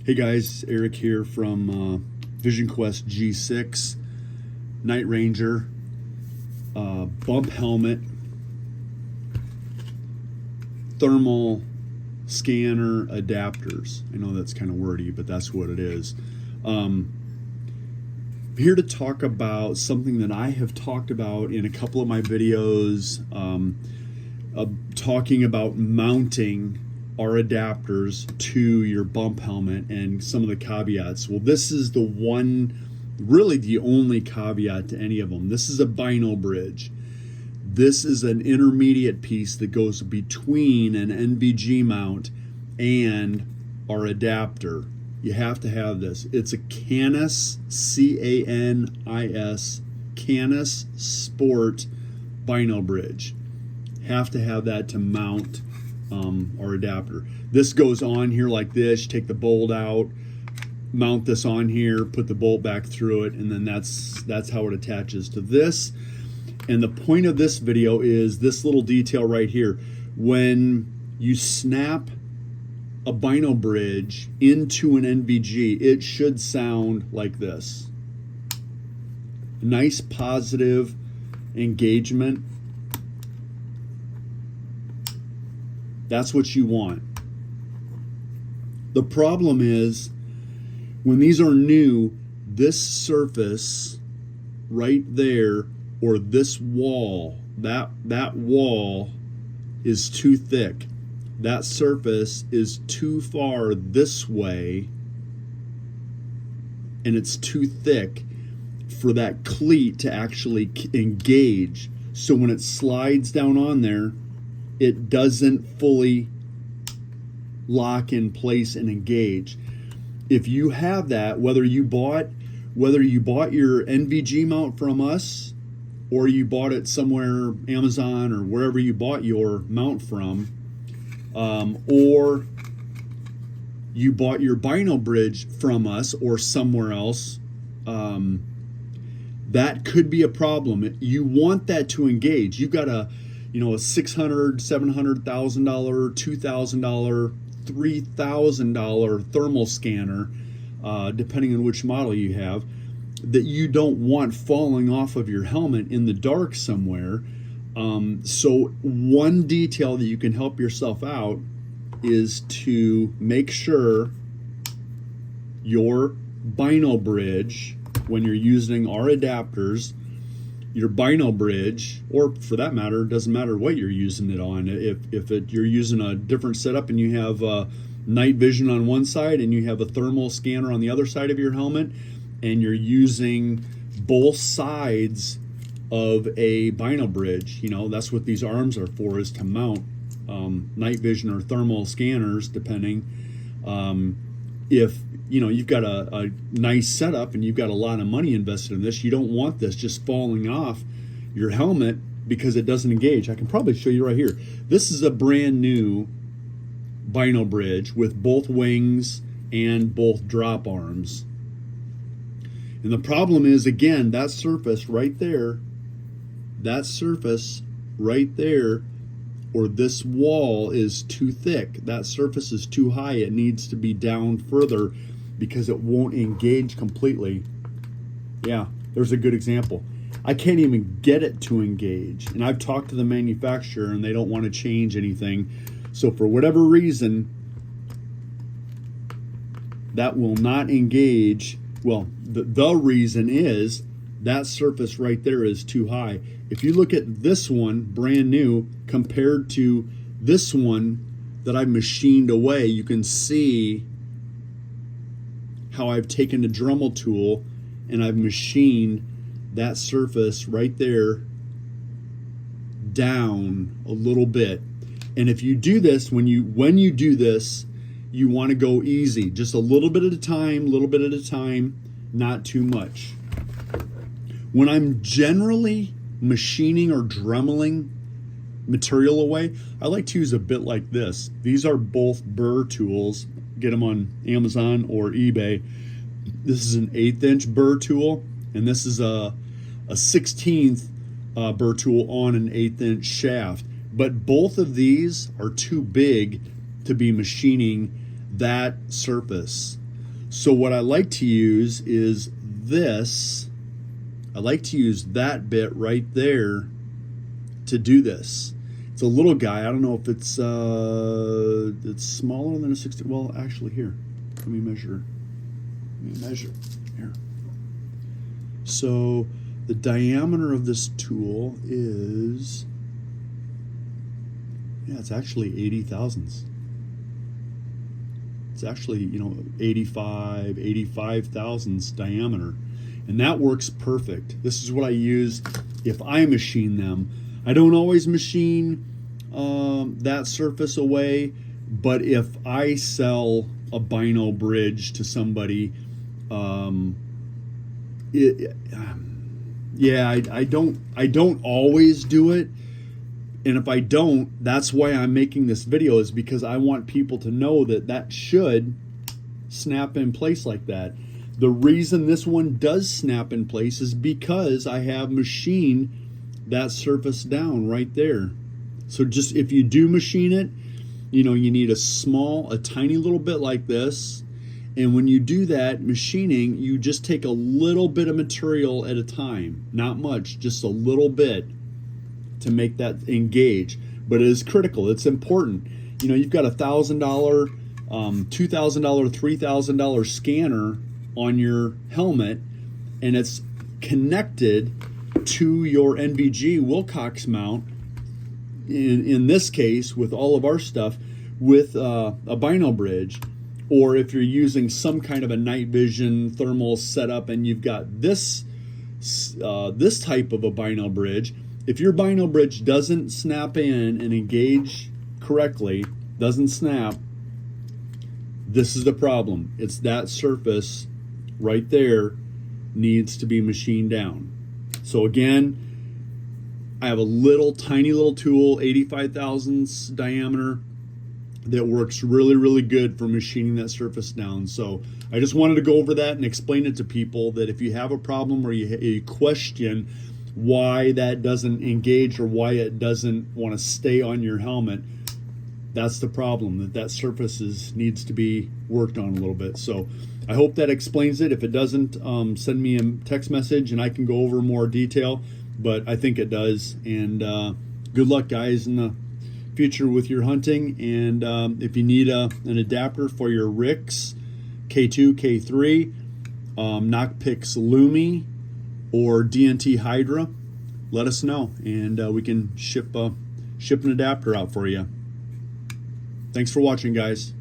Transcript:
Hey guys, Eric here from VISIONQuest G6 Night Ranger bump helmet, thermal scanner adapters. I know that's kind of wordy, but that's what it is. Here to talk about something that I have talked about in a couple of my videos, talking about mounting our adapters to your bump helmet and some of the caveats. Well, this is the one, really the only caveat to any of them. This is a Bino-Bridge. This is an intermediate piece that goes between an NVG mount and our adapter. You have to have this. It's a Canis, C-A-N-I-S, Canis Sport Bino-Bridge. Have to have that to mount our adapter. This goes on here like this. You take the bolt out, mount this on here, put the bolt back through it, and then that's how it attaches to this. And the point of this video is this little detail right here. When you snap a Bino-Bridge into an NVG, it should sound like this. Nice positive engagement. That's what you want. The problem is when these are new, this surface right there, or this wall, that wall is too thick. That surface is too far this way, and it's too thick for that cleat to actually engage. So when it slides down on there, it doesn't fully lock in place and engage. If you have that, whether you bought your NVG mount from us, or you bought it somewhere, Amazon or wherever you bought your mount from, or you bought your Bino-Bridge from us or somewhere else, that could be a problem. You want that to engage. You've got a $600,000, $700,000, $2,000, $3,000 thermal scanner, depending on which model you have, that you don't want falling off of your helmet in the dark somewhere. So one detail that you can help yourself out is to make sure your Bino-Bridge, when you're using our adapters, your Bino-Bridge, or for that matter, it doesn't matter what you're using it on. If you're using a different setup and you have night vision on one side and you have a thermal scanner on the other side of your helmet, and you're using both sides of a Bino-Bridge, that's what these arms are for, is to mount night vision or thermal scanners, depending. If you've got a nice setup and you've got a lot of money invested in this, you don't want this just falling off your helmet because it doesn't engage. I can probably show you right here. This is a brand new Bino-Bridge with both wings and both drop arms. And the problem is, again, that surface right there, or this wall is too thick. That surface is too high. It needs to be down further because it won't engage completely. Yeah, there's a good example. I can't even get it to engage. And I've talked to the manufacturer and they don't want to change anything. So for whatever reason, that will not engage. Well, the reason is that surface right there is too high. If you look at this one, brand new, compared to this one that I've machined away, you can see how I've taken a Dremel tool and I've machined that surface right there down a little bit. And if you do this, when you do this, you want to go easy, just a little bit at a time, not too much. When I'm generally machining or dremeling material away, I like to use a bit like this. These are both burr tools. Get them on Amazon or eBay. This is an 1/8 inch burr tool, and this is a 1/16 burr tool on an 1/8 inch shaft. But both of these are too big to be machining that surface. So what I like to use is this. I like to use that bit right there to do this. It's a little guy. I don't know if it's smaller than a 60. Well, actually, here, let me measure. Here. So the diameter of this tool is, yeah, it's actually 80 thousandths. It's actually, 85 thousandths diameter. And that works perfect. This is what I use if I machine them. I don't always machine that surface away, but if I sell a Bino-Bridge to somebody, I don't always do it. And if I don't, that's why I'm making this video, is because I want people to know that should snap in place like that. The reason this one does snap in place is because I have machined that surface down right there. So just if you do machine it, you need a tiny little bit like this. And when you do that machining, you just take a little bit of material at a time. Not much, just a little bit to make that engage. But it is critical. It's important. You've got $1,000, $2,000, $3,000 scanner on your helmet, and it's connected to your NVG Wilcox mount, in this case with all of our stuff, with a Bino-Bridge. Or if you're using some kind of a night vision thermal setup and you've got this type of a Bino-Bridge, if your Bino-Bridge doesn't snap in and engage correctly, doesn't snap, this is the problem. It's that surface right there needs to be machined down. So again, I have a tiny little tool, 85 thousandths diameter, that works really, really good for machining that surface down. So I just wanted to go over that and explain it to people, that if you have a problem or you question why that doesn't engage or why it doesn't want to stay on your helmet, that's the problem, that surface needs to be worked on a little bit. So I hope that explains it. If it doesn't, send me a text message and I can go over more detail, but I think it does. And good luck, guys, in the future with your hunting. And if you need an adapter for your Rix K2, K3, Knockpix Lumi, or DNT Hydra, let us know, and we can ship an adapter out for you. Thanks for watching, guys.